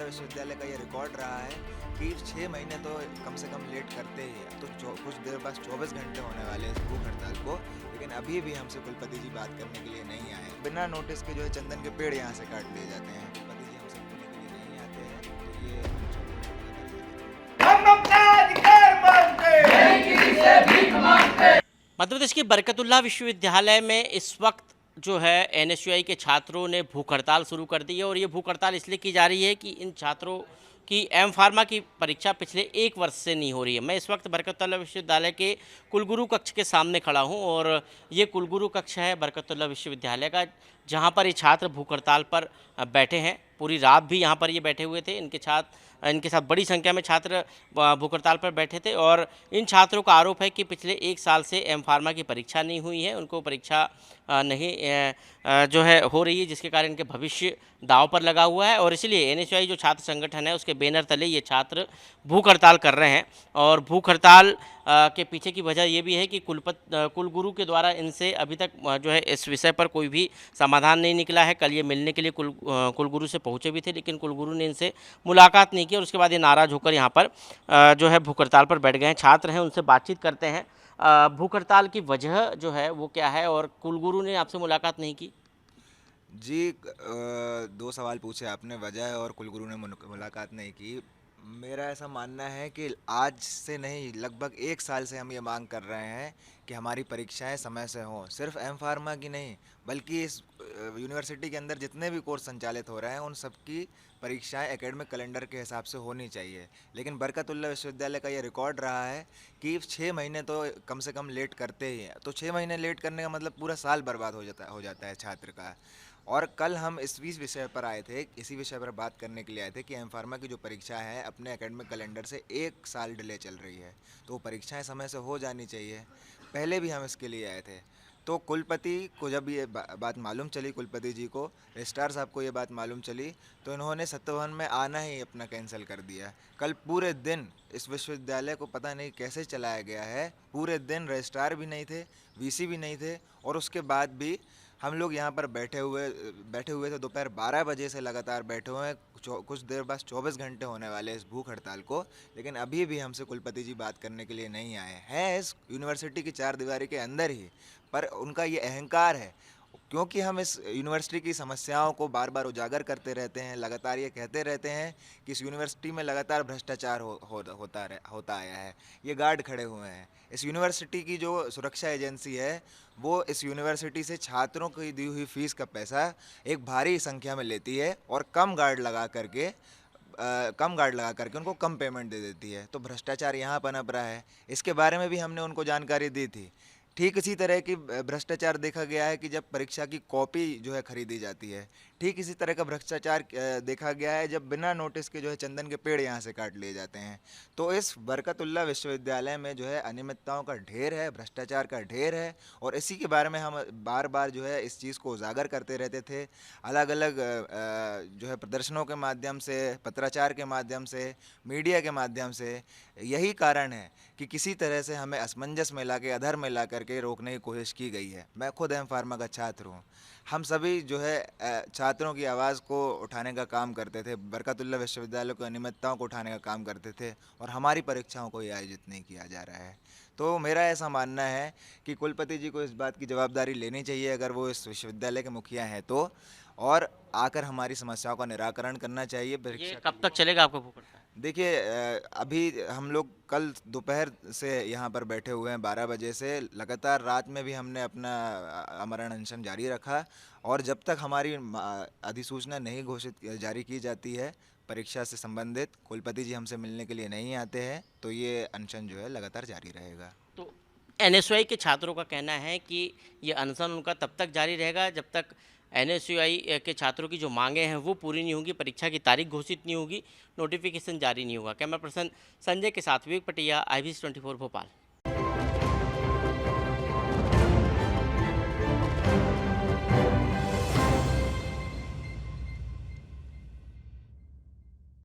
विश्वविद्यालय का ये रिकॉर्ड रहा है कि 6 महीने तो कम से कम लेट करते ही हैं। तो कुछ देर बाद 24 घंटे होने वाले हैं इस भूख हड़ताल को, लेकिन अभी भी हमसे कुलपति जी बात करने के लिए नहीं आए। बिना नोटिस के जो है चंदन के पेड़ यहाँ से काट लिए जाते हैं। कुलपति जी हमसे मिलने के लिए नहीं आते हैं, तो ये हम अपना अधिकार मांगते हैं, किसी से भीख मांगते। मध्य प्रदेश के बरकतुल्लाह विश्वविद्यालय में इस वक्त जो है एनएसयूआई के छात्रों ने भूख हड़ताल शुरू कर दी है और ये भूख हड़ताल इसलिए की जा रही है कि इन छात्रों की एम फार्मा की परीक्षा पिछले 1 वर्ष से नहीं हो रही है। मैं इस वक्त बरकतुल्लाह विश्वविद्यालय के कुलगुरु कक्ष के सामने खड़ा हूं और ये कुलगुरु कक्ष है बरकतुल्लाह विश्वविद्यालय का, जहां पर ये छात्र भूख हड़ताल पर बैठे हैं। पूरी रात भी यहाँ पर ये बैठे हुए थे। इनके साथ बड़ी संख्या में छात्र भूख हड़ताल पर बैठे थे और इन छात्रों का आरोप है कि पिछले 1 साल से एम फार्मा की परीक्षा नहीं हुई है, उनको परीक्षा नहीं जो है हो रही है, जिसके कारण इनके भविष्य दांव पर लगा हुआ है। और इसलिए एनएसयूआई जो छात्र संगठन है उसके बैनर तले ये छात्र भूख हड़ताल कर रहे हैं। और भूख हड़ताल के पीछे की वजह ये भी है कि कुलगुरु के द्वारा इनसे अभी तक जो है इस विषय पर कोई भी समाधान नहीं निकला है। कल ये मिलने के लिए कुलगुरु से पहुँचे भी थे, लेकिन कुलगुरु ने इनसे मुलाकात नहीं की और उसके बाद ये नाराज़ होकर यहाँ पर जो है भूख हड़ताल पर बैठ गए हैं। छात्र हैं, उनसे बातचीत करते हैं। भूख हड़ताल की वजह जो है वो क्या है और कुलगुरु ने आपसे मुलाकात नहीं की? जी, 2 सवाल पूछे आपने, वजह और कुलगुरु ने मुलाकात नहीं की। मेरा ऐसा मानना है कि आज से नहीं, लगभग 1 साल से हम ये मांग कर रहे हैं कि हमारी परीक्षाएं समय से हों। सिर्फ एम फार्मा की नहीं, बल्कि इस यूनिवर्सिटी के अंदर जितने भी कोर्स संचालित हो रहे हैं उन सबकी परीक्षाएं एकेडमिक कैलेंडर के हिसाब से होनी चाहिए। लेकिन बरकतुल्लाह विश्वविद्यालय का ये रिकॉर्ड रहा है कि 6 महीने तो कम से कम लेट करते ही हैं। तो 6 महीने लेट करने का मतलब पूरा साल बर्बाद हो जाता है छात्र का। और कल हम इस विषय पर आए थे, इसी विषय पर बात करने के लिए आए थे कि एम फार्मा की जो परीक्षा है अपने एकेडमिक कैलेंडर से 1 साल डिले चल रही है, तो परीक्षाएं समय से हो जानी चाहिए। पहले भी हम इसके लिए आए थे। तो कुलपति को जब ये बात मालूम चली, कुलपति जी को, रजिस्ट्रार साहब को ये बात मालूम चली, तो इन्होंने सत्यभवन में आना ही अपना कैंसिल कर दिया। कल पूरे दिन इस विश्वविद्यालय को पता नहीं कैसे चलाया गया है। पूरे दिन रजिस्ट्रार भी नहीं थे, वीसी भी नहीं थे, और उसके बाद भी हम लोग यहाँ पर बैठे हुए थे। दोपहर 12 बजे से लगातार बैठे हुए हैं। कुछ देर बाद 24 घंटे होने वाले इस भूख हड़ताल को, लेकिन अभी भी हमसे कुलपति जी बात करने के लिए नहीं आए हैं। इस यूनिवर्सिटी की 4 दीवारी के अंदर ही, पर उनका ये अहंकार है, क्योंकि हम इस यूनिवर्सिटी की समस्याओं को बार बार उजागर करते रहते हैं। लगातार ये कहते रहते हैं कि इस यूनिवर्सिटी में लगातार भ्रष्टाचार होता आया है। ये गार्ड खड़े हुए हैं। इस यूनिवर्सिटी की जो सुरक्षा एजेंसी है वो इस यूनिवर्सिटी से छात्रों की दी हुई फीस का पैसा एक भारी संख्या में लेती है और कम गार्ड लगा करके उनको कम पेमेंट दे देती है। तो भ्रष्टाचार यहाँ पनप रहा है। इसके बारे में भी हमने उनको जानकारी दी थी। ठीक इसी तरह की भ्रष्टाचार देखा गया है कि जब परीक्षा की कॉपी जो है खरीदी जाती है। ठीक इसी तरह का भ्रष्टाचार देखा गया है जब बिना नोटिस के जो है चंदन के पेड़ यहाँ से काट लिए जाते हैं। तो इस बरकतुल्लाह विश्वविद्यालय में जो है अनियमितताओं का ढेर है, भ्रष्टाचार का ढेर है, और इसी के बारे में हम बार बार जो है इस चीज़ को उजागर करते रहते थे। अलग अलग जो है प्रदर्शनों के माध्यम से, पत्राचार के माध्यम से, मीडिया के माध्यम से। यही कारण है कि किसी तरह से हमें असमंजस में ला के, अधर में ला करके रोकने की कोशिश की गई है। मैं खुद एम फार्मा का छात्र हूँ। हम सभी जो है छात्रों की आवाज़ को उठाने का काम करते थे, बरकतुल्लाह विश्वविद्यालय को अनियमितताओं को उठाने का काम करते थे, और हमारी परीक्षाओं को ये आयोजित नहीं किया जा रहा है। तो मेरा ऐसा मानना है कि कुलपति जी को इस बात की जवाबदारी लेनी चाहिए, अगर वो इस विश्वविद्यालय के मुखिया हैं तो, और आकर हमारी समस्याओं का निराकरण करना चाहिए। ये कब तक चलेगा आपका भूख हड़ताल? देखिए, अभी हम लोग कल दोपहर से यहाँ पर बैठे हुए हैं 12 बजे से। लगातार रात में भी हमने अपना आमरण अनशन जारी रखा, और जब तक हमारी अधिसूचना नहीं जारी की जाती है परीक्षा से संबंधित, कुलपति जी हमसे मिलने के लिए नहीं आते हैं, तो ये अनशन जो है लगातार जारी रहेगा। तो एनएसयूआई के छात्रों का कहना है कि ये अनशन उनका तब तक जारी रहेगा जब तक एनएसयूआई के छात्रों की जो मांगे हैं वो पूरी नहीं होंगी, परीक्षा की तारीख घोषित नहीं होगी, नोटिफिकेशन जारी नहीं होगा। कैमरा पर्सन संजय के साथ विवेक पटिया, IBC 24 भोपाल।